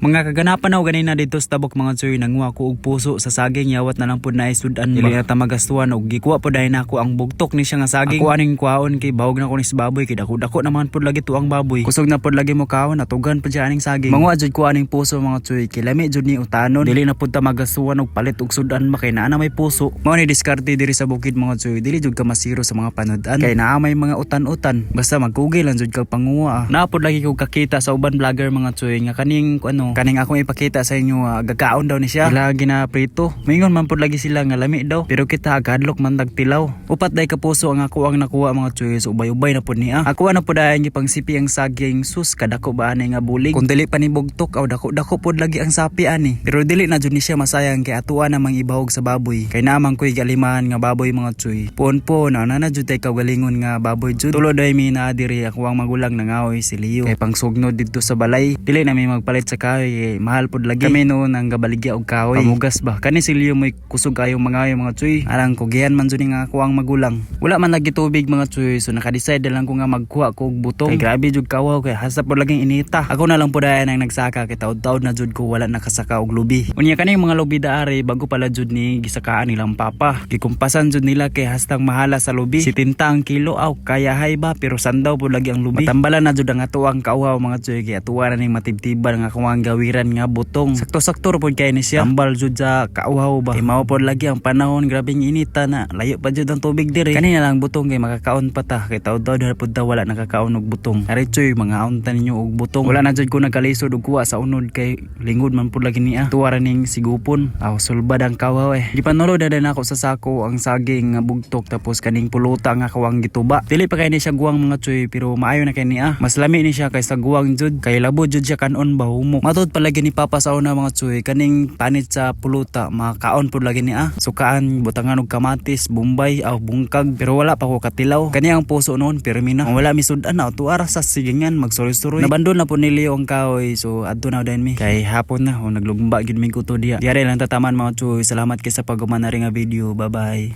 Mga kaganapan na ganina dito sa tabok mga tsuy, nanguha ko og puso sa saging, yawat na lang pud na isudan ba. Dili na ta magastuan og gikuha pud dahil nako ang bugtok ni siya nga saging. Ako aning kuhaon kay bahog na ko ni sa baboy kay dako naman pud lagi tuang baboy. Kusog na pud lagi mo kaon natugan pud siya aning saging. Manguha jud ko aning puso mga tsuy, kay lami jud ni utanon. Dili na pud ta magastuan og palit og sudan ba kay naa na may puso. Mao ni diskarte diri sa bukid mga tsuy, dili jud ka masiro sa mga panud-an kay naa may mga utan-utan. Basta magkugay lang jud kag panguha. Naa pud lagi ko kakita sa uban vlogger mga tsuy nga kaning akong ipakita sa inyo gagkaon daw ni siya. Ila ginaprito. Mingon man pud lagi sila nga lami daw. Pero kita gadlok man dagtilaw. Upat day kapuso ang ako ang nakuha mga tsuy. So ubay-ubay na pud niya. Ako na pud ang gipangsipi ang saging sus kadako ba ani nga bulig. Kung dili pa ni bugtok aw dako pud lagi ang sapi ani. Pero dili na jud ni siya masayang kay atuan namang ibahog sa baboy. Kay namang koy galimahan nga baboy mga tsuy. Pon na jud tay kagalingon nga baboy jud. Tulo day mi na diri ako ang magulang nangaoy si Leo. Kay pangsugnod didto sa balay. Dili na mi magpalit sa kahoy. Mahal pud lagi kami noon ang gabaligya og kahoy pamugas ba kani silyo moy kusog kayo mga tsuy alang kugihan man jud nga ako ang magulang wala man lagi tubig mga tsuy so naka-decide lang ko nga magkuha ko og butong kay grabe jud kawaw kay hasa pud laging inita ako na lang pud ang nagsaka kay taud-taud na jud ko wala nakasaka og lubi unya kaning mga lubi daari bago pala jud ni gisakaan nilang papa gikumpasan jud nila kay hastang mahala sa lubi si tinta ang kilo aw kaya hay ba pero sandaw pud lagi ang lubi matambalan na jud ang atuang kauhaw mga tsuy kay atuwa na ning matibtiban nga kuwang gawiran nga butong sakto-sakto pud kay ni siya tambal jud sa kauhaw ba kay mao pud lagi ang panahon grabing inita na layo pa jud ang tubig diri kanina lang butong kay makakaon pa ta kay taud-taud pud ta wala nakakaon og butong aritsoy mga auntan ninyo og butong wala na jud ko nagkalisod og kuha sa unod kay lingod man pud lagi niya tuwa ning sigupon aw sulbad ang kauhaw gipanulod na din ako sa sako ang saging nga bugtok tapos kaning puluta nga kawang gituba dili pa kay ni siya guwang mga tsuy pero maayo na kay niya mas lami ni siya kaysa guwang jud kay labo jud siya kanon ba humok matud palagi ni papa sa una mga tsuy kaning panit sa puluta makaon pud lagi niya sukaan butangan og kamatis bombay aw bungkag pero wala pa ko katilaw kani ang puso noon permina wala mi sudan na tuara sa sigingan magsuroy-suroy nabandon na pud ni Leo ang kahoy so adto na din mi kay hapon na naglugba gid mi kuto diya diare lang tataman mga tsuy salamat kay sa pagumana ring nga video bye bye.